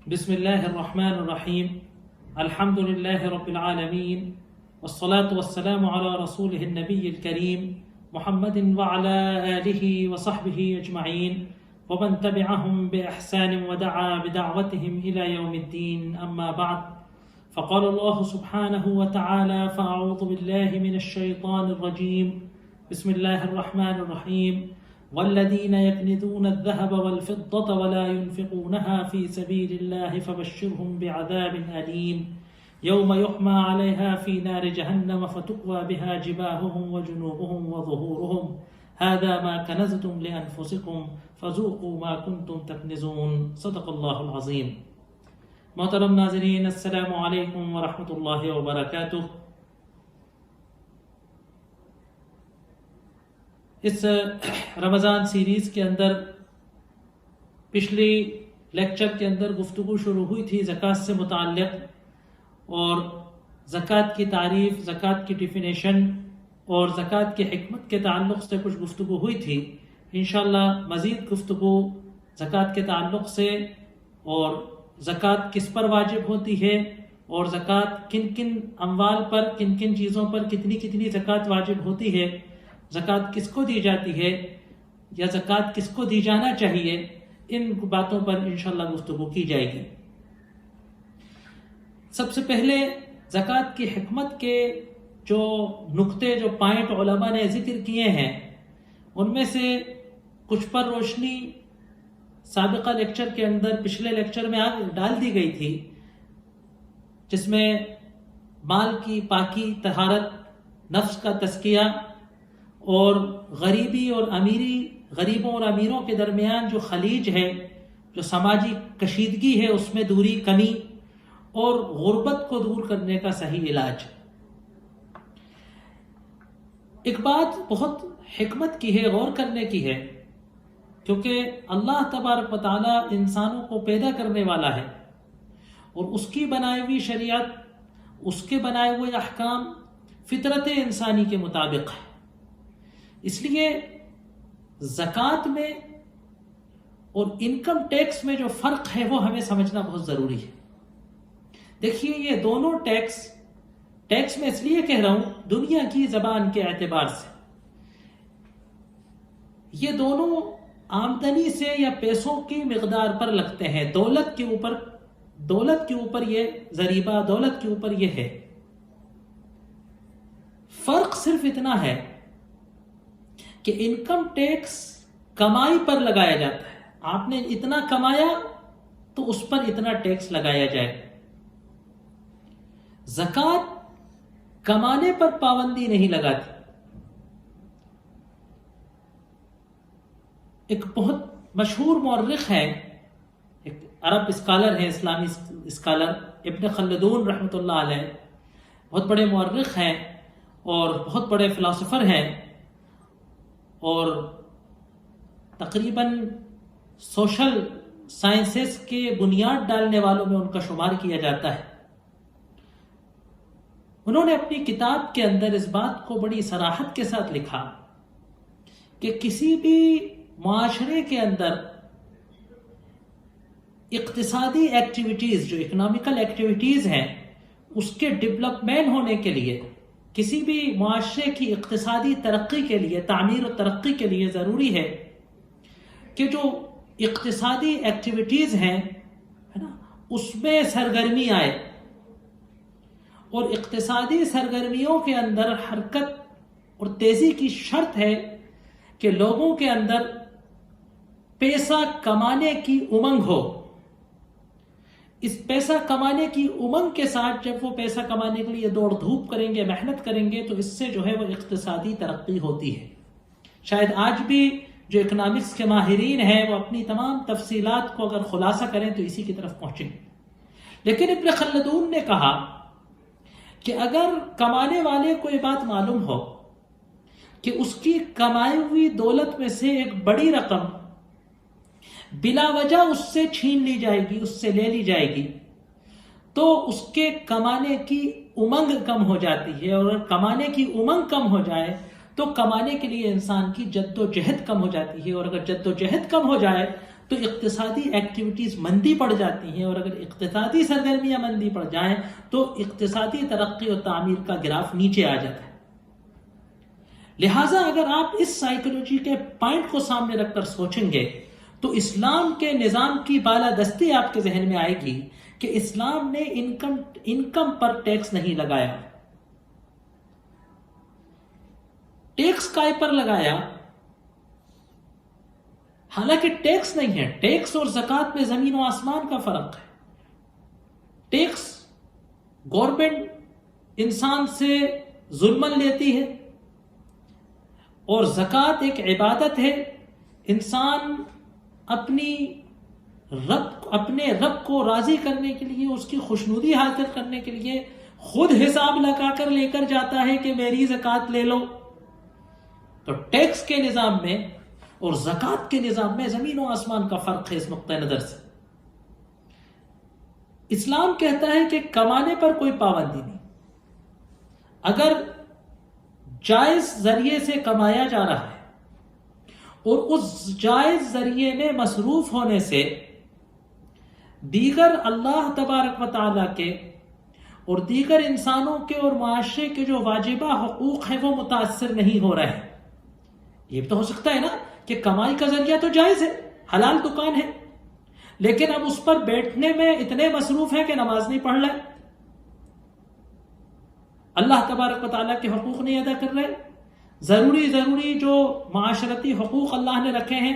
بسم اللہ الرحمن الرحیم الحمد للہ رب العالمین والصلاة والسلام على رسوله النبی الکریم محمد وعلى آلہ وصحبہ اجمعین ومن تبعهم بإحسان ودعا بدعوتهم إلى يوم الدين أما بعد فقال الله سبحانه وتعالى فأعوذ بالله من الشيطان الرجيم بسم الله الرحمن الرحيم والذين يكنزون الذهب والفضة ولا ينفقونها في سبيل الله فبشرهم بعذاب أليم يوم يحمى عليها في نار جهنم فتقوى بها جباههم وجنوبهم وظهورهم هذا ما كنزتم لأنفسكم فذوقوا ما كنتم تكنزون صدق الله العظيم. محترم ناظرین، السلام علیکم ورحمۃ اللہ وبرکاتہ. اس رمضان سیریز کے اندر پچھلی لیکچر کے اندر گفتگو شروع ہوئی تھی زکوٰۃ سے متعلق، اور زکوٰۃ کی تعریف، زکوٰۃ کی ڈیفینیشن اور زکوٰۃ کی حکمت کے تعلق سے کچھ گفتگو ہوئی تھی. انشاءاللہ مزید گفتگو زکوٰۃ کے تعلق سے، اور زکوٰۃ کس پر واجب ہوتی ہے، اور زکوٰۃ کن کن اموال پر، کن کن چیزوں پر کتنی زکوٰۃ واجب ہوتی ہے، زکوٰۃ کس کو دی جاتی ہے، یا زکوٰۃ کس کو دی جانا چاہیے، ان باتوں پر انشاءاللہ گفتگو کی جائے گی. سب سے پہلے زکوٰۃ کی حکمت کے جو نقطے، جو پوائنٹ علماء نے ذکر کیے ہیں، ان میں سے کچھ پر روشنی سابقہ لیکچر کے اندر، پچھلے لیکچر میں ڈال دی گئی تھی، جس میں مال کی پاکی، طہارت، نفس کا تزکیہ، اور غریبی اور امیری، غریبوں اور امیروں کے درمیان جو خلیج ہے، جو سماجی کشیدگی ہے، اس میں دوری، کمی، اور غربت کو دور کرنے کا صحیح علاج. ایک بات بہت حکمت کی ہے، غور کرنے کی ہے، کیونکہ اللہ تبارک و تعالیٰ انسانوں کو پیدا کرنے والا ہے، اور اس کی بنائی ہوئی شریعت، اس کے بنائے ہوئے احکام فطرت انسانی کے مطابق ہے. اس لیے زکوٰۃ میں اور انکم ٹیکس میں جو فرق ہے وہ ہمیں سمجھنا بہت ضروری ہے. دیکھیے، یہ دونوں ٹیکس میں اس لیے کہہ رہا ہوں دنیا کی زبان کے اعتبار سے، یہ دونوں آمدنی سے یا پیسوں کی مقدار پر لگتے ہیں. دولت کے اوپر یہ ضریبہ، دولت کے اوپر یہ ہے. فرق صرف اتنا ہے کہ انکم ٹیکس کمائی پر لگایا جاتا ہے. آپ نے اتنا کمایا تو اس پر اتنا ٹیکس لگایا جائے. زکوٰۃ کمانے پر پابندی نہیں لگاتی. ایک بہت مشہور مورخ ہے، ایک عرب اسکالر ہے، اسلامی اسکالر، ابن خلدون رحمۃ اللہ علیہ، بہت بڑے مورخ ہیں اور بہت بڑے فلاسفر ہیں، اور تقریباً سوشل سائنسز کے بنیاد ڈالنے والوں میں ان کا شمار کیا جاتا ہے. انہوں نے اپنی کتاب کے اندر اس بات کو بڑی صراحت کے ساتھ لکھا کہ کسی بھی معاشرے کے اندر اقتصادی ایکٹیویٹیز، جو اکنامیکل ایکٹیویٹیز ہیں، اس کے ڈیولپمنٹ ہونے کے لیے، کسی بھی معاشرے کی اقتصادی ترقی کے لیے، تعمیر و ترقی کے لیے ضروری ہے کہ جو اقتصادی ایکٹیویٹیز ہیں اس میں سرگرمی آئے، اور اقتصادی سرگرمیوں کے اندر حرکت اور تیزی کی شرط ہے کہ لوگوں کے اندر پیسہ کمانے کی امنگ ہو. اس پیسہ کمانے کی امنگ کے ساتھ جب وہ پیسہ کمانے کے لیے دوڑ دھوپ کریں گے، محنت کریں گے، تو اس سے جو ہے وہ اقتصادی ترقی ہوتی ہے. شاید آج بھی جو اکنامکس کے ماہرین ہیں وہ اپنی تمام تفصیلات کو اگر خلاصہ کریں تو اسی کی طرف پہنچیں. لیکن ابن خلدون نے کہا کہ اگر کمانے والے کو یہ بات معلوم ہو کہ اس کی کمائی ہوئی دولت میں سے ایک بڑی رقم بلا وجہ اس سے چھین لی جائے گی، اس سے لے لی جائے گی، تو اس کے کمانے کی امنگ کم ہو جاتی ہے، اور کمانے کی امنگ کم ہو جائے تو کمانے کے لیے انسان کی جد و جہد کم ہو جاتی ہے، اور اگر جد و جہد کم ہو جائے تو اقتصادی ایکٹیویٹیز مندی پڑ جاتی ہیں، اور اگر اقتصادی سرگرمیاں مندی پڑ جائیں تو اقتصادی ترقی اور تعمیر کا گراف نیچے آ جاتا ہے۔ لہٰذا اگر آپ اس سائیکولوجی کے پوائنٹ کو سامنے رکھ کر سوچیں گے تو اسلام کے نظام کی بالادستی آپ کے ذہن میں آئے گی کہ اسلام نے انکم پر ٹیکس نہیں لگایا، ٹیکس کائے پر لگایا؟ حالانکہ ٹیکس نہیں ہے، ٹیکس اور زکوٰۃ میں زمین و آسمان کا فرق ہے۔ ٹیکس گورنمنٹ انسان سے ظلمن لیتی ہے، اور زکوٰۃ ایک عبادت ہے، انسان اپنے رب کو راضی کرنے کے لیے، اس کی خوشنودی حاصل کرنے کے لیے خود حساب لگا کر لے کر جاتا ہے کہ میری زکوٰۃ لے لو۔ تو ٹیکس کے نظام میں اور زکوٰۃ کے نظام میں زمین و آسمان کا فرق ہے۔ اس نقطۂ نظر سے اسلام کہتا ہے کہ کمانے پر کوئی پابندی نہیں، اگر جائز ذریعے سے کمایا جا رہا ہے اور اس جائز ذریعے میں مصروف ہونے سے دیگر اللہ تبارک و تعالیٰ کے اور دیگر انسانوں کے اور معاشرے کے جو واجبہ حقوق ہیں وہ متاثر نہیں ہو رہے ہیں۔ یہ تو ہو سکتا ہے نا کہ کمائی کا ذریعہ تو جائز ہے، حلال دکان ہے، لیکن اب اس پر بیٹھنے میں اتنے مصروف ہیں کہ نماز نہیں پڑھ رہے، اللہ تبارک و تعالیٰ کے حقوق نہیں ادا کر رہے، ضروری جو معاشرتی حقوق اللہ نے رکھے ہیں،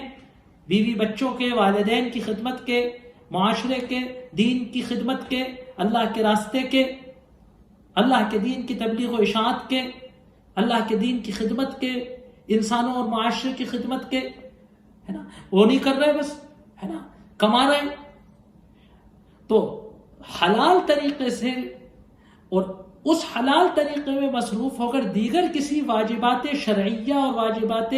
بیوی بچوں کے، والدین کی خدمت کے، معاشرے کے، دین کی خدمت کے، اللہ کے راستے کے، اللہ کے دین کی تبلیغ و اشاعت کے، اللہ کے دین کی خدمت کے، انسانوں اور معاشرے کی خدمت کے، ہے نا، وہ نہیں کر رہے، بس ہے نا کما رہے۔ تو حلال طریقے سے اور اس حلال طریقے میں مصروف ہو کر دیگر کسی واجبات شرعیہ اور واجبات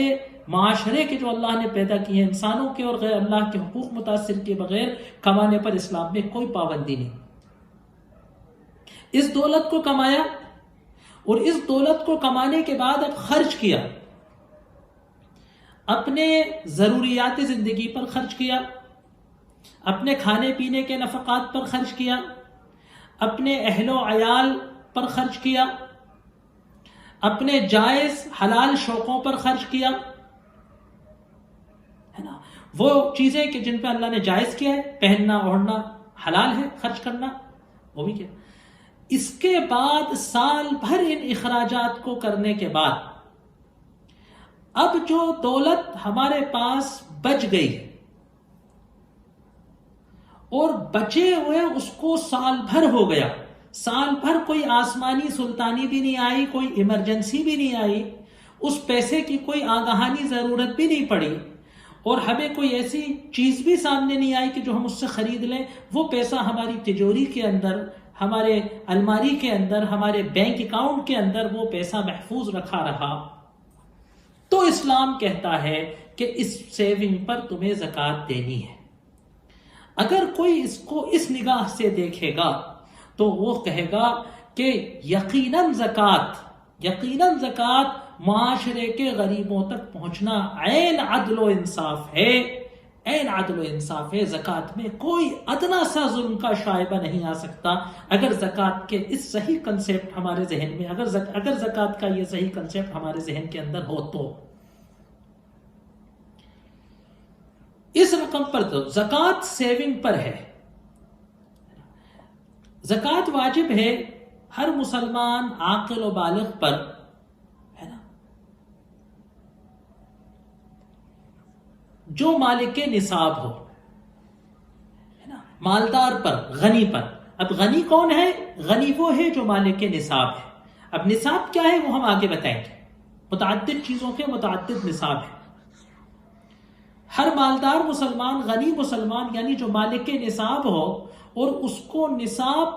معاشرے کے جو اللہ نے پیدا کیے ہیں، انسانوں کے اور غیر اللہ کے حقوق متاثر کیے بغیر کمانے پر اسلام میں کوئی پابندی نہیں۔ اس دولت کو کمایا اور اس دولت کو کمانے کے بعد اب خرچ کیا، اپنے ضروریات زندگی پر خرچ کیا، اپنے کھانے پینے کے نفقات پر خرچ کیا، اپنے اہل و عیال پر خرچ کیا، اپنے جائز حلال شوقوں پر خرچ کیا، ہے نا، وہ چیزیں کہ جن پہ اللہ نے جائز کیا ہے، پہننا اوڑھنا حلال ہے، خرچ کرنا وہ بھی کیا۔ اس کے بعد سال بھر ان اخراجات کو کرنے کے بعد اب جو دولت ہمارے پاس بچ گئی اور بچے ہوئے اس کو سال بھر ہو گیا، سال بھر کوئی آسمانی سلطانی بھی نہیں آئی، کوئی ایمرجنسی بھی نہیں آئی، اس پیسے کی کوئی آگاہانی ضرورت بھی نہیں پڑی، اور ہمیں کوئی ایسی چیز بھی سامنے نہیں آئی کہ جو ہم اس سے خرید لیں، وہ پیسہ ہماری تجوری کے اندر، ہمارے الماری کے اندر، ہمارے بینک اکاؤنٹ کے اندر وہ پیسہ محفوظ رکھا رہا، تو اسلام کہتا ہے کہ اس سیونگ پر تمہیں زکوٰۃ دینی ہے۔ اگر کوئی اس کو اس نگاہ سے دیکھے گا تو وہ کہے گا کہ یقیناً زکوٰۃ معاشرے کے غریبوں تک پہنچنا عین عدل و انصاف ہے، عین عدل و انصاف ہے، زکوٰۃ میں کوئی ادنا سا ظلم کا شائبہ نہیں آ سکتا۔ اگر زکوٰۃ کے اس صحیح کنسیپٹ ہمارے ذہن میں، اگر زکوٰۃ کا یہ صحیح کنسیپٹ ہمارے ذہن کے اندر ہو تو اس رقم پر تو زکوٰۃ سیونگ پر ہے۔ زکوٰۃ واجب ہے ہر مسلمان عاقل و بالغ پر، ہے نا، جو مالک نصاب ہو، ہے نا، مالدار پر، غنی پر۔ اب غنی کون ہے؟ غنی وہ ہے جو مالک نصاب ہے۔ اب نصاب کیا ہے وہ ہم آگے بتائیں گے، متعدد چیزوں کے متعدد نصاب ہے۔ ہر مالدار مسلمان، غنی مسلمان، یعنی جو مالک نصاب ہو اور اس کو نصاب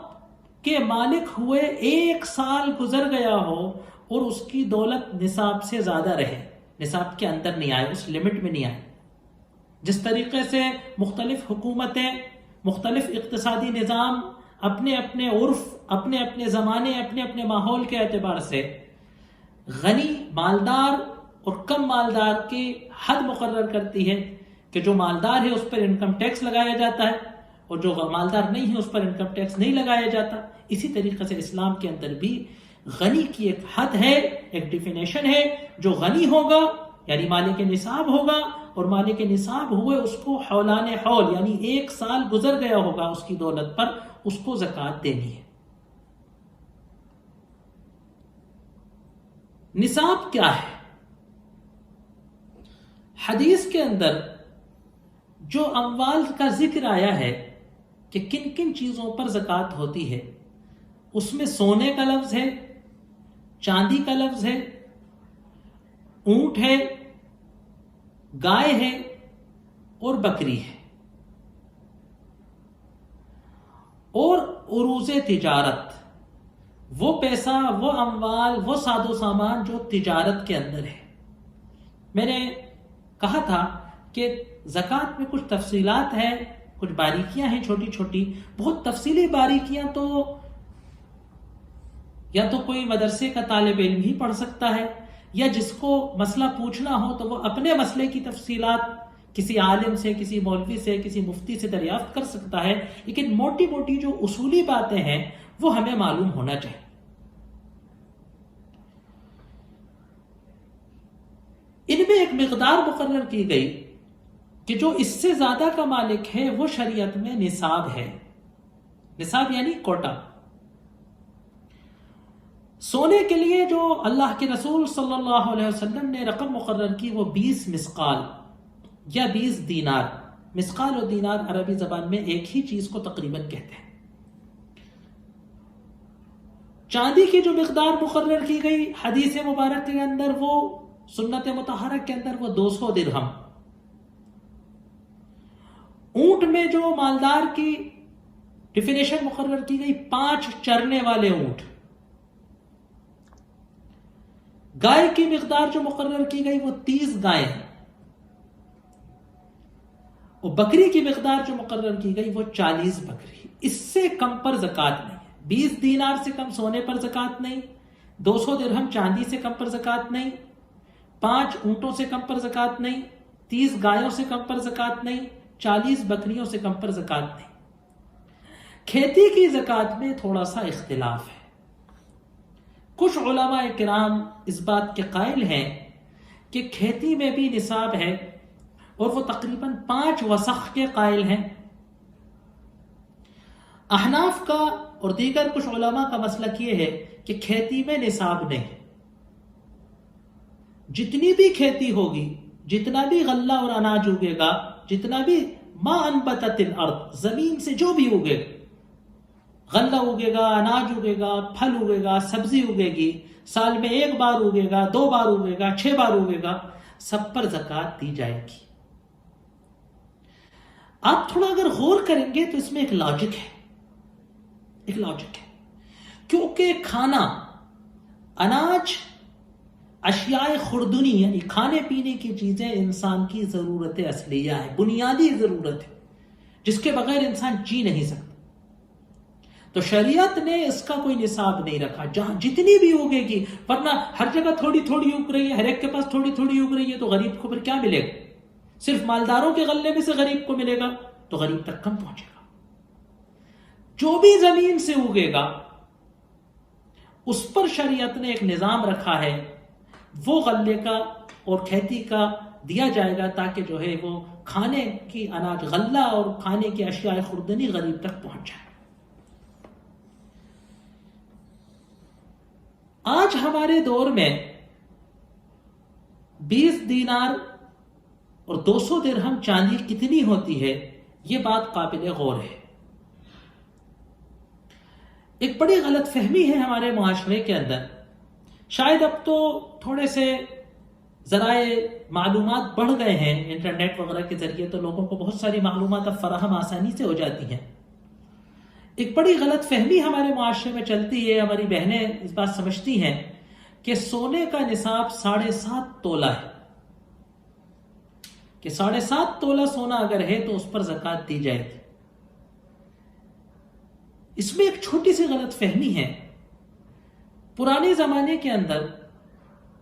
کے مالک ہوئے 1 سال گزر گیا ہو اور اس کی دولت نصاب سے زیادہ رہے، نصاب کے اندر نہیں آئے، اس لمٹ میں نہیں آئے۔ جس طریقے سے مختلف حکومتیں، مختلف اقتصادی نظام اپنے اپنے عرف، اپنے اپنے زمانے، اپنے اپنے ماحول کے اعتبار سے غنی مالدار اور کم مالدار کی حد مقرر کرتی ہے کہ جو مالدار ہے اس پر انکم ٹیکس لگایا جاتا ہے اور جو مالدار نہیں ہے اس پر انکم ٹیکس نہیں لگایا جاتا. اسی طریقے سے اسلام کے اندر بھی غنی کی ایک حد ہے، ایک ڈیفینیشن ہے. جو غنی ہوگا یعنی مالک نصاب ہوگا، اور مالک نصاب ہوئے اس کو حولان حول یعنی 1 سال گزر گیا ہوگا اس کی دولت پر، اس کو زکوٰۃ دینی ہے. نصاب کیا ہے؟ حدیث کے اندر جو اموال کا ذکر آیا ہے کہ کن کن چیزوں پر زکوٰۃ ہوتی ہے، اس میں سونے کا لفظ ہے، چاندی کا لفظ ہے، اونٹ ہے، گائے ہے اور بکری ہے، اور عروض تجارت، وہ پیسہ، وہ اموال، وہ ساز و سامان جو تجارت کے اندر ہے. میں نے کہا تھا کہ زکوٰۃ میں کچھ تفصیلات ہیں، کچھ باریکیاں ہیں چھوٹی چھوٹی. بہت تفصیلی باریکیاں تو یا تو کوئی مدرسے کا طالب علم ہی پڑھ سکتا ہے، یا جس کو مسئلہ پوچھنا ہو تو وہ اپنے مسئلے کی تفصیلات کسی عالم سے، کسی مولوی سے، کسی مفتی سے دریافت کر سکتا ہے. لیکن موٹی موٹی جو اصولی باتیں ہیں وہ ہمیں معلوم ہونا چاہیے. ان میں ایک مقدار مقرر کی گئی کہ جو اس سے زیادہ کا مالک ہے وہ شریعت میں نصاب ہے. نصاب یعنی کوٹا. سونے کے لیے جو اللہ کے رسول صلی اللہ علیہ وسلم نے رقم مقرر کی وہ 20 مسقال یا 20 دینار. مسقال اور دینار عربی زبان میں ایک ہی چیز کو تقریباً کہتے ہیں. چاندی کی جو مقدار مقرر کی گئی حدیث مبارک کے اندر، وہ سنت مطہرہ کے اندر وہ 200 درہم. اونٹ میں جو مالدار کی ڈیفینیشن مقرر کی گئی 5 چرنے والے اونٹ. گائے کی مقدار جو مقرر کی گئی وہ 30 گائیں، اور بکری کی مقدار جو مقرر کی گئی وہ 40 بکری. اس سے کم پر زکوٰۃ نہیں. 20 دینار سے کم سونے پر زکوٰۃ نہیں، 200 درہم چاندی سے کم پر زکوٰۃ نہیں، 5 اونٹوں سے کم پر زکوٰۃ نہیں، 30 گایوں سے کم پر زکوٰۃ نہیں، 40 بکریوں سے کم پر زکوٰۃ نہیں. کھیتی کی زکوٰۃ میں تھوڑا سا اختلاف ہے. کچھ علماء کرام اس بات کے قائل ہیں کہ کھیتی میں بھی نصاب ہے، اور وہ تقریباً 5 وسق کے قائل ہیں. احناف کا اور دیگر کچھ علماء کا مسلک یہ ہے کہ کھیتی میں نصاب نہیں. جتنی بھی کھیتی ہوگی، جتنا بھی غلہ اور اناج اگے گا، جتنا بھی ما انبتت الارض، زمین سے جو بھی اگے گا، غلہ اگے گا، اناج اگے گا، پھل اگے گا، سبزی اگے گی، سال میں 1 بار اگے گا، 2 بار اگے گا، 6 بار اگے گا، سب پر زکوٰۃ دی جائے گی. آپ تھوڑا اگر غور کریں گے تو اس میں ایک لاجک ہے. کیونکہ کھانا، اناج، اشیاء خوردنی یعنی کھانے پینے کی چیزیں انسان کی ضرورت اصلیہ ہے، بنیادی ضرورت ہے، جس کے بغیر انسان جی نہیں سکتا. تو شریعت نے اس کا کوئی نصاب نہیں رکھا، جہاں جتنی بھی اگے گی. ورنہ ہر جگہ تھوڑی تھوڑی اگ رہی ہے، ہر ایک کے پاس تھوڑی تھوڑی اگ رہی ہے، تو غریب کو پھر کیا ملے گا؟ صرف مالداروں کے غلے میں سے غریب کو ملے گا تو غریب تک کم پہنچے گا. جو بھی زمین سے اگے گا اس پر شریعت نے ایک نظام رکھا ہے، وہ غلے کا اور کھیتی کا دیا جائے گا، تاکہ جو ہے وہ کھانے کی اناج، غلہ اور کھانے کی اشیاء خوردنی غریب تک پہنچ جائے. آج ہمارے دور میں 20 دینار اور 200 درہم چاندی کتنی ہوتی ہے، یہ بات قابل غور ہے. ایک بڑی غلط فہمی ہے ہمارے معاشرے کے اندر. شاید اب تو تھوڑے سے ذرائع معلومات بڑھ گئے ہیں انٹرنیٹ وغیرہ کے ذریعے، تو لوگوں کو بہت ساری معلومات اب فراہم آسانی سے ہو جاتی ہیں. ایک بڑی غلط فہمی ہمارے معاشرے میں چلتی ہے. ہماری بہنیں اس بات سمجھتی ہیں کہ سونے کا نصاب 7.5 تولہ ہے، کہ 7.5 تولہ سونا اگر ہے تو اس پر زکوٰۃ دی جائے گی. اس میں ایک چھوٹی سی غلط فہمی ہے. پرانے زمانے کے اندر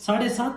7.5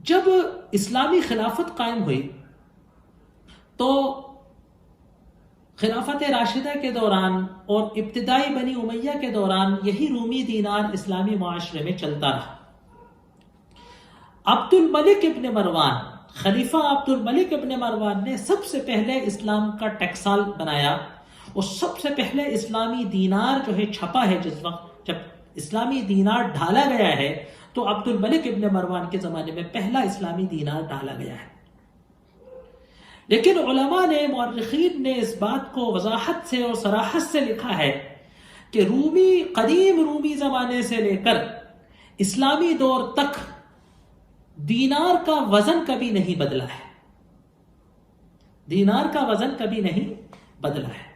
جب اسلامی خلافت قائم ہوئی تو خلافت راشدہ کے دوران اور ابتدائی بنی امیہ کے دوران یہی رومی دینار اسلامی معاشرے میں چلتا رہا. عبد الملک ابن مروان، خلیفہ عبد الملک ابن مروان نے سب سے پہلے اسلام کا ٹیکسال بنایا اور سب سے پہلے اسلامی دینار جو ہے چھپا ہے. جس وقت جب اسلامی دینار ڈھالا گیا ہے تو عبد الملک ابن مروان کے زمانے میں پہلا اسلامی دینار ڈھالا گیا ہے. لیکن علماء نے، مورخین نے اس بات کو وضاحت سے اور صراحت سے لکھا ہے کہ قدیم رومی زمانے سے لے کر اسلامی دور تک دینار کا وزن کبھی نہیں بدلا ہے. دینار کا وزن کبھی نہیں بدلا ہے.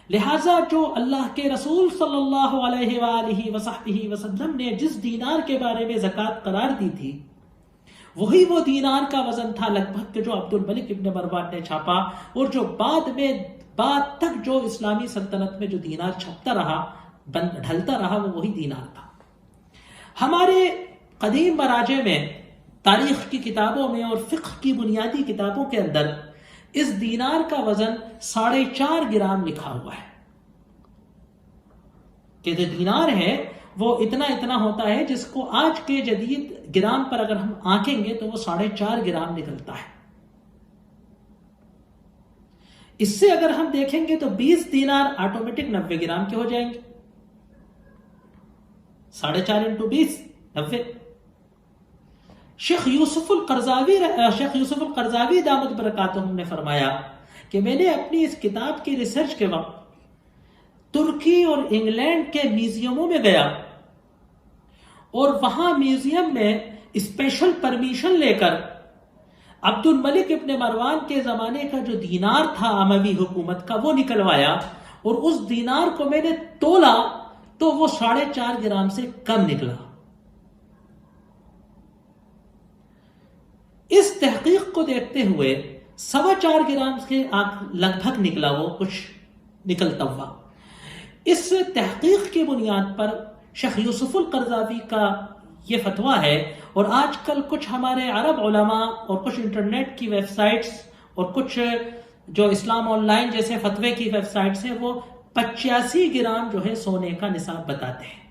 لہٰذا جو اللہ کے رسول صلی اللہ علیہ وآلہ وصحبہ وسلم نے جس دینار کے بارے میں زکوٰۃ قرار دی تھی، وہی وہ دینار کا وزن تھا لگ بھگ کہ جو عبد الملک ابن مروان نے چھاپا، اور جو بعد تک جو اسلامی سلطنت میں جو دینار چھپتا رہا، ڈھلتا رہا، وہ وہی دینار تھا. ہمارے قدیم مراجع میں، تاریخ کی کتابوں میں اور فقہ کی بنیادی کتابوں کے اندر اس دینار کا وزن 4.5 گرام لکھا ہوا ہے کہ جو دینار ہے وہ اتنا ہوتا ہے، جس کو آج کے جدید گرام پر اگر ہم آنکیں گے تو وہ 4.5 گرام نکلتا ہے. اس سے اگر ہم دیکھیں گے تو 20 دینار آٹومیٹک 90 گرام کے ہو جائیں گے. 4.5 × 20 90. شیخ یوسف القرضاوی دامت برکاتہم نے فرمایا کہ میں نے اپنی اس کتاب کی ریسرچ کے وقت ترکی اور انگلینڈ کے میوزیموں میں گیا اور وہاں میوزیم میں اسپیشل پرمیشن لے کر عبد الملک ابن مروان کے زمانے کا جو دینار تھا اموی حکومت کا وہ نکلوایا، اور اس دینار کو میں نے تولا تو وہ 4.5 گرام سے کم نکلا. اس تحقیق کو دیکھتے ہوئے 4.25 گرام کے لگ بھگ نکلا، وہ کچھ نکلتا ہوا. اس تحقیق کی بنیاد پر شیخ یوسف القرضاوی کا یہ فتویٰ ہے، اور آج کل کچھ ہمارے عرب علماء اور کچھ انٹرنیٹ کی ویب سائٹس اور کچھ جو اسلام آن لائن جیسے فتوے کی ویب سائٹس ہیں وہ 85 گرام جو ہے سونے کا نصاب بتاتے ہیں.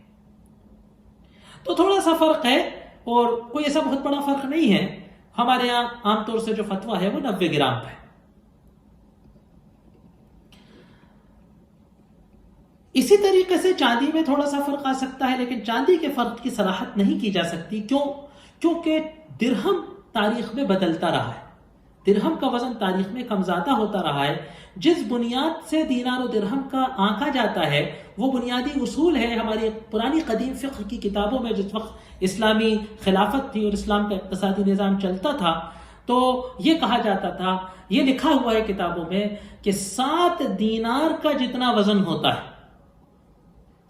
تو تھوڑا سا فرق ہے، اور کوئی ایسا بہت بڑا فرق نہیں ہے. ہمارے یہاں عام طور سے جو فتویٰ ہے وہ 90 گرام ہے. اسی طریقے سے چاندی میں تھوڑا سا فرق آ سکتا ہے، لیکن چاندی کے فرق کی صراحت نہیں کی جا سکتی. کیونکہ درہم تاریخ میں بدلتا رہا ہے. درہم کا وزن تاریخ میں کم زیادہ ہوتا رہا ہے. جس بنیاد سے دینار و درہم کا آنکا جاتا ہے وہ بنیادی اصول ہے ہماری پرانی قدیم فقہ کی کتابوں میں. جس وقت اسلامی خلافت تھی اور اسلام کا اقتصادی نظام چلتا تھا تو یہ کہا جاتا تھا، یہ لکھا ہوا ہے کتابوں میں کہ 7 دینار کا جتنا وزن ہوتا ہے،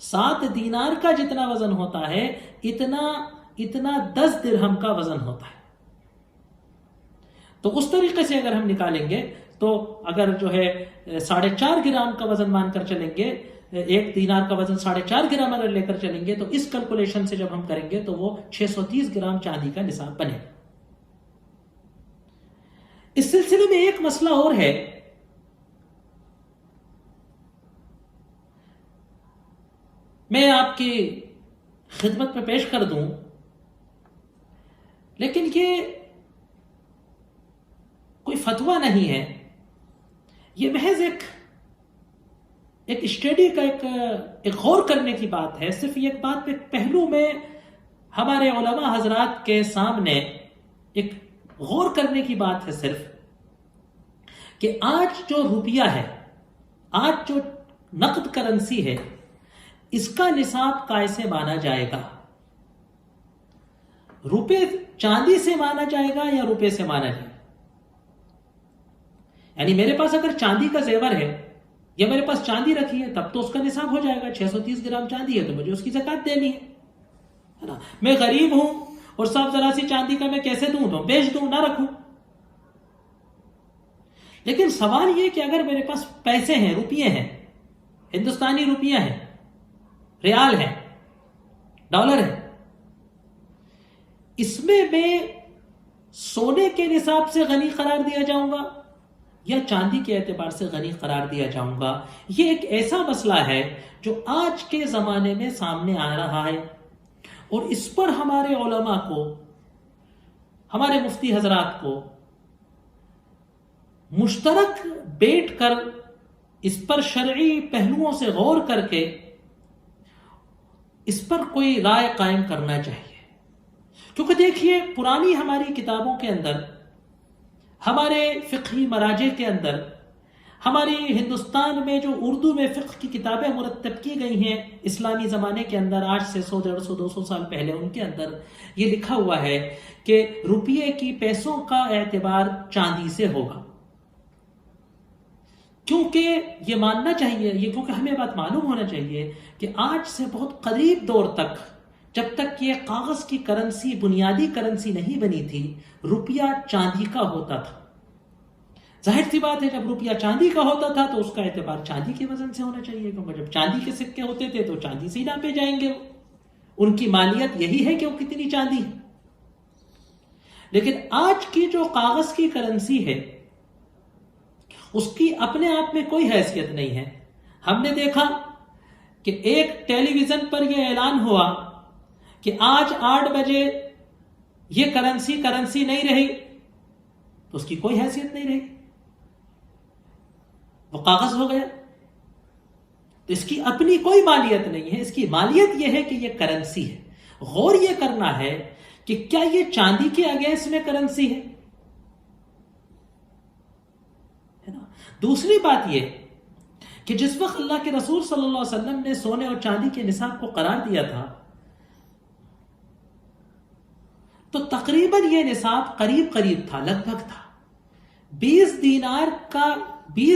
7 دینار کا جتنا وزن ہوتا ہے اتنا 10 درہم کا وزن ہوتا ہے. تو اس طریقے سے اگر ہم نکالیں گے تو اگر جو ہے 4.5 گرام کا وزن مان کر چلیں گے، 1 دینار کا وزن 4.5 گرام اگر لے کر چلیں گے تو اس کیلکولیشن سے جب ہم کریں گے تو وہ 630 گرام چاندی کا نصاب بنے. اس سلسلے میں ایک مسئلہ اور ہے. میں آپ کی خدمت میں پیش کر دوں، لیکن یہ کوئی فتویٰ نہیں ہے، یہ محض ایک اسٹڈی کا ایک غور کرنے کی بات ہے. صرف ایک بات پہ پہلو میں ہمارے علماء حضرات کے سامنے ایک غور کرنے کی بات ہے صرف کہ آج جو روپیہ ہے، آج جو نقد کرنسی ہے، اس کا نصاب کیسے مانا جائے گا؟ روپے چاندی سے مانا جائے گا یا روپے سے مانا جائے گا؟ یعنی میرے پاس اگر چاندی کا زیور ہے یا میرے پاس چاندی رکھی ہے تب تو اس کا نصاب ہو جائے گا. 630 گرام چاندی ہے تو مجھے اس کی زکوٰۃ دینی ہے نا. میں غریب ہوں اور صاحب ذرا سی چاندی کا میں کیسے دوں؟ تو بیچ دوں، نہ رکھوں. لیکن سوال یہ کہ اگر میرے پاس پیسے ہیں، روپیے ہیں، ہندوستانی روپیہ ہیں، ریال ہے، ڈالر ہے، اس میں سونے کے نصاب سے غنی قرار دیا جاؤں گا یا چاندی کے اعتبار سے غنی قرار دیا جاؤں گا؟ یہ ایک ایسا مسئلہ ہے جو آج کے زمانے میں سامنے آ رہا ہے، اور اس پر ہمارے علماء کو، ہمارے مفتی حضرات کو مشترک بیٹھ کر اس پر شرعی پہلوؤں سے غور کر کے اس پر کوئی رائے قائم کرنا چاہیے۔ کیونکہ دیکھیے، پرانی ہماری کتابوں کے اندر، ہمارے فقہی مراجع کے اندر، ہماری ہندوستان میں جو اردو میں فقہ کی کتابیں مرتب کی گئی ہیں اسلامی زمانے کے اندر، آج سے 100 150 200 سال پہلے، ان کے اندر یہ لکھا ہوا ہے کہ روپیے کی پیسوں کا اعتبار چاندی سے ہوگا، کیونکہ یہ ماننا چاہیے، کیونکہ ہمیں بات معلوم ہونا چاہیے کہ آج سے بہت قریب دور تک، جب تک یہ کاغذ کی کرنسی بنیادی کرنسی نہیں بنی تھی، روپیہ چاندی کا ہوتا تھا۔ ظاہر سی بات ہے، جب روپیہ چاندی کا ہوتا تھا تو اس کا اعتبار چاندی کے وزن سے ہونا چاہیے، کیونکہ جب چاندی کے سکے ہوتے تھے تو چاندی سے ہی ناپے جائیں گے، ان کی مالیت یہی ہے کہ وہ کتنی چاندی ہے۔ لیکن آج کی جو کاغذ کی کرنسی ہے، اس کی اپنے آپ میں کوئی حیثیت نہیں ہے۔ ہم نے دیکھا کہ ایک ٹیلی ویژن پر یہ اعلان ہوا کہ آج 8 بجے یہ کرنسی نہیں رہی، تو اس کی کوئی حیثیت نہیں رہی، وہ کاغذ ہو گیا، تو اس کی اپنی کوئی مالیت نہیں ہے۔ اس کی مالیت یہ ہے کہ یہ کرنسی ہے۔ غور یہ کرنا ہے کہ کیا یہ چاندی کے اگینسٹ میں کرنسی ہے نا؟ دوسری بات یہ کہ جس وقت اللہ کے رسول صلی اللہ علیہ وسلم نے سونے اور چاندی کے نصاب کو قرار دیا تھا، تو تقریباً یہ نصاب قریب تھا، لگ بھگ تھا 20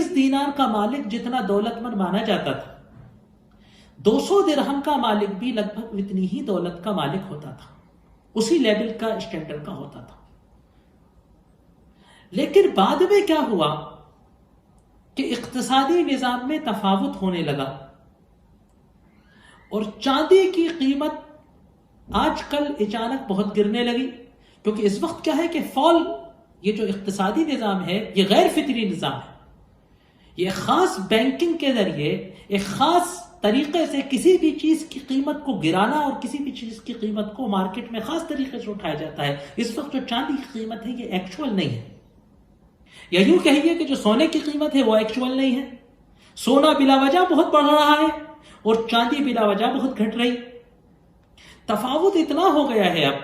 دینار کا مالک جتنا دولت مند مانا جاتا تھا، 200 درہم کا مالک بھی لگ بھگ اتنی ہی دولت کا مالک ہوتا تھا، اسی لیول کا اسٹینڈرڈ کا ہوتا تھا۔ لیکن بعد میں کیا ہوا کہ اقتصادی نظام میں تفاوت ہونے لگا، اور چاندی کی قیمت آج کل اچانک بہت گرنے لگی، کیونکہ اس وقت کیا ہے کہ یہ جو اقتصادی نظام ہے یہ غیر فطری نظام ہے۔ یہ خاص بینکنگ کے ذریعے ایک خاص طریقے سے کسی بھی چیز کی قیمت کو گرانا اور کسی بھی چیز کی قیمت کو مارکیٹ میں خاص طریقے سے اٹھایا جاتا ہے۔ اس وقت جو چاندی کی قیمت ہے یہ ایکچول نہیں ہے، یا یوں کہیے کہ جو سونے کی قیمت ہے وہ ایکچول نہیں ہے۔ سونا بلا وجہ بہت بڑھ رہا ہے اور چاندی بلا وجہ بہت گھٹ رہی۔ تفاوت اتنا ہو گیا ہے اب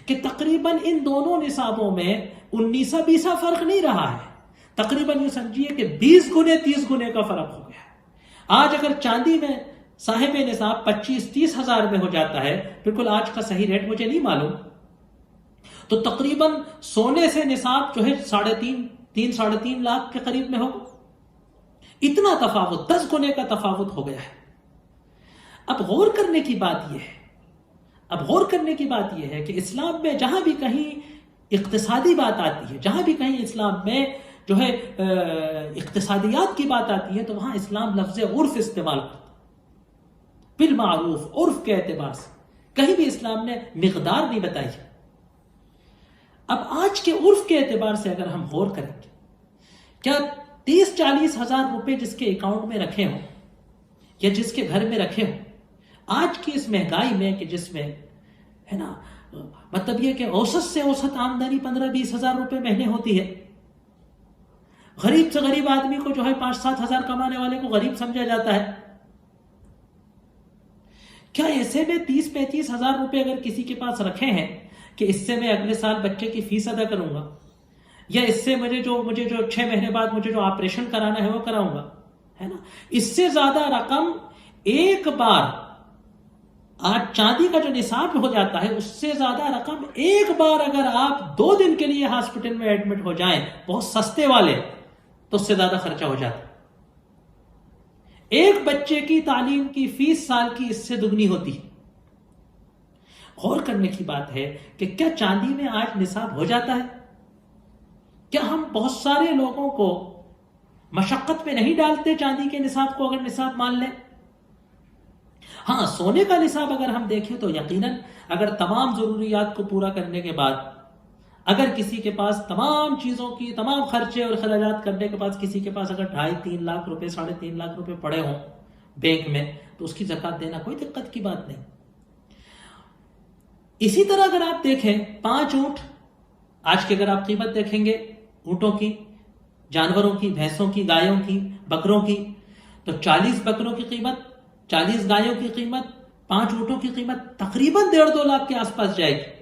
کہ تقریباً ان دونوں نصابوں میں 19-20 فرق نہیں رہا ہے، تقریباً یہ سمجھیے کہ 20 گنے 30 گنے کا فرق ہو گیا ہے۔ آج اگر چاندی میں صاحب نصاب 25-30 ہزار میں ہو جاتا ہے، بالکل آج کا صحیح ریٹ مجھے نہیں معلوم، تو تقریباً سونے سے نصاب جو ہے 3.5 لاکھ کے قریب میں ہوگا۔ اتنا تفاوت، 10 گنے کا تفاوت ہو گیا ہے۔ اب غور کرنے کی بات یہ ہے کہ اسلام میں جہاں بھی کہیں اقتصادی بات آتی ہے، جہاں بھی کہیں اسلام میں جو ہے اقتصادیات کی بات آتی ہے، تو وہاں اسلام لفظ عرف استعمال کرتا ہے، بالمعروف، عرف کے اعتبار سے۔ کہیں بھی اسلام نے مقدار نہیں بتائی۔ اب آج کے عرف کے اعتبار سے اگر ہم غور کریں گے، کیا 30-40 ہزار روپے جس کے اکاؤنٹ میں رکھے ہوں یا جس کے گھر میں رکھے ہوں، آج کی اس مہنگائی میں کہ جس میں ہے نا، مطلب یہ کہ اوسط سے اوسط آمدنی 15-20 ہزار روپے مہینے ہوتی ہے، غریب سے غریب آدمی کو جو ہے 5-7 ہزار کمانے والے کو غریب سمجھا جاتا ہے۔ کیا ایسے میں 30-35 ہزار روپے اگر کسی کے پاس رکھے ہیں کہ اس سے میں اگلے سال بچے کی فیس ادا کروں گا، یا اس سے مجھے جو 6 مہینے بعد مجھے جو آپریشن کرانا ہے وہ کراؤں گا، ہے نا، اس سے زیادہ رقم ایک بار، آج چاندی کا جو نصاب ہو جاتا ہے اس سے زیادہ رقم ایک بار اگر آپ 2 دن کے لیے ہاسپٹل میں ایڈمٹ ہو جائیں، بہت سستے والے، تو اس سے زیادہ خرچہ ہو جاتا ہے۔ ایک بچے کی تعلیم کی فیس سال کی اس سے دگنی ہوتی ہے۔ غور کرنے کی بات ہے کہ کیا چاندی میں آج نصاب ہو جاتا ہے؟ کیا ہم بہت سارے لوگوں کو مشقت میں نہیں ڈالتے چاندی کے نصاب کو اگر نصاب مان لیں؟ ہاں، سونے کا نصاب اگر ہم دیکھیں تو یقیناً اگر تمام ضروریات کو پورا کرنے کے بعد اگر کسی کے پاس تمام چیزوں کی تمام خرچے اور خراجات کرنے کے پاس کسی کے پاس اگر 2.5-3 لاکھ روپے 3.5 لاکھ روپے پڑے ہوں بینک میں تو اس کی زکوٰۃ دینا کوئی دقت کی بات نہیں. اسی طرح اگر آپ دیکھیں 5 اونٹ، آج کی اگر آپ قیمت دیکھیں گے اونٹوں کی، جانوروں کی، بھینسوں کی، گایوں کی، بکروں کی، تو 40 بکروں کی قیمت، 40 گایوں کی قیمت، 5 اونٹوں کی قیمت تقریباً 1.5-2 لاکھ کے آس پاس جائے گی.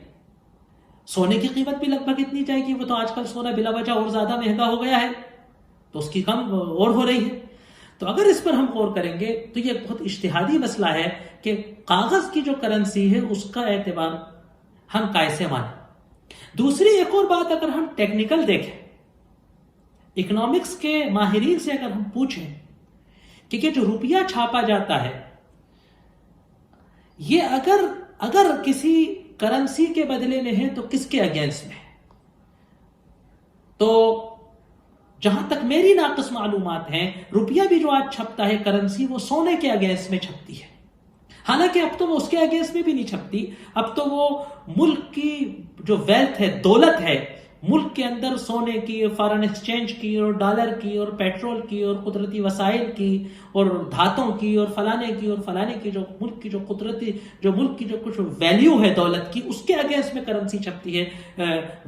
سونے کی قیمت بھی لگ بھگ اتنی جائے گی. وہ تو آج کل سونا بلا وجہ اور زیادہ مہنگا ہو گیا ہے تو اس کی کم اور ہو رہی ہے. تو اگر اس پر ہم غور کریں گے تو یہ بہت اجتہادی مسئلہ ہے کہ کاغذ کی جو کرنسی ہے اس کا اعتبار ہم کیسے مانیں. دوسری ایک اور بات اگر ہم ٹیکنیکل دیکھیں، اکنامکس کے ماہرین سے اگر ہم پوچھیں کہ یہ جو روپیہ چھاپا جاتا ہے یہ اگر کسی کرنسی کے بدلے میں ہے تو کس کے اگینسٹ میں ہے، تو جہاں تک میری ناقص معلومات ہیں روپیہ بھی جو آج چھپتا ہے کرنسی وہ سونے کے اگینسٹ میں چھپتی ہے. حالانکہ اب تو وہ اس کے اگینسٹ میں بھی نہیں چھپتی، اب تو وہ ملک کی جو ویلتھ ہے، دولت ہے، ملک کے اندر سونے کی، فارن ایکسچینج کی، اور ڈالر کی، اور پیٹرول کی، اور قدرتی وسائل کی، اور دھاتوں کی، اور فلانے کی اور فلانے کی، جو ملک کی جو قدرتی جو ملک کی جو کچھ ویلیو ہے دولت کی، اس کے اگینسٹ میں کرنسی چھپتی ہے.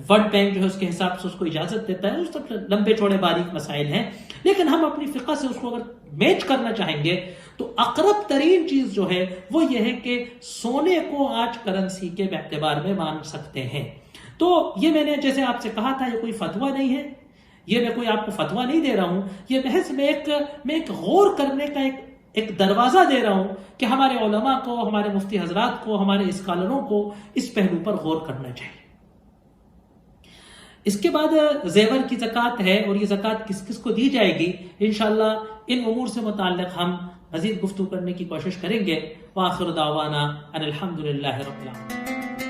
ورلڈ بینک جو ہے اس کے حساب سے اس کو اجازت دیتا ہے. اس تک لمبے چوڑے باریک مسائل ہیں، لیکن ہم اپنی فقہ سے اس کو اگر میچ کرنا چاہیں گے تو اقرب ترین چیز جو ہے وہ یہ ہے کہ سونے کو آج کرنسی کے اعتبار میں مان سکتے ہیں. تو یہ میں نے جیسے آپ سے کہا تھا یہ کوئی فتویٰ نہیں ہے، یہ میں کوئی آپ کو فتویٰ نہیں دے رہا ہوں، یہ محض میں ایک غور کرنے کا ایک دروازہ دے رہا ہوں کہ ہمارے علماء کو، ہمارے مفتی حضرات کو، ہمارے اسکالروں کو اس پہلو پر غور کرنا چاہیے. اس کے بعد زیور کی زکوٰۃ ہے اور یہ زکوٰۃ کس کس کو دی جائے گی. انشاءاللہ ان امور سے متعلق ہم مزید گفتگو کرنے کی کوشش کریں گے. وآخر دعوانا ان الحمدللہ رب العالمین.